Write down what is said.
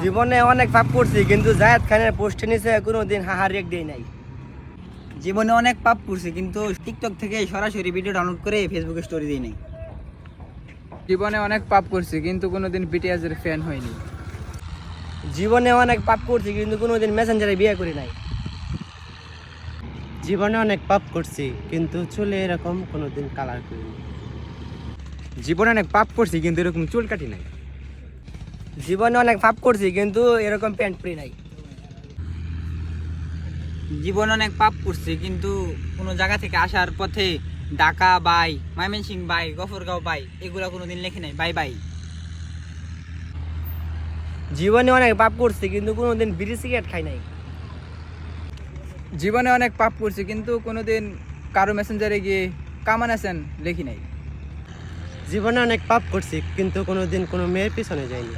জীবনে অনেক পাপ করছি কিন্তু জায়েদ খানের পোস্টে নিচে কোনোদিন হাহা রেক দেই নাই। জীবনে অনেক পাপ করছি কিন্তু টিকটক থেকে সরাসরি ভিডিও ডাউনলোড করে ফেসবুকে স্টোরি দিই নাই। জীবনে অনেক পাপ করছি কিন্তু কোনোদিন বিটিএস এর ফ্যান হইনি। জীবনে অনেক পাপ করছি কিন্তু কোনোদিন মেসেঞ্জারে বিয়ে করি নাই। জীবনে অনেক পাপ করছি কিন্তু চুলে এরকম কোনোদিন কালার করিনি। জীবনে অনেক পাপ করছি কিন্তু এরকম চুল কাটি নাই। জীবনে অনেক পাপ করছি কিন্তু এরকম প্যান্ট পরি নাই। জীবনে অনেক পাপ করছি কিন্তু কোনো জায়গা থেকে আসার পথে Dhaka by, Mymensingh by, Gafargaon by এগুলা কোনোদিন লেখি নাই। By by. জীবনে অনেক পাপ করছি কিন্তু কোনোদিন বিড়ি সিগারেট খাই নাই। জীবনে অনেক পাপ করছি কিন্তু কোনোদিন কারো মেসেঞ্জারে গিয়ে কামান আছেন লেখি নাই। জীবনে অনেক পাপ করছি কিন্তু কোনোদিন কোনো মেয়ের পিছনে যাইনি।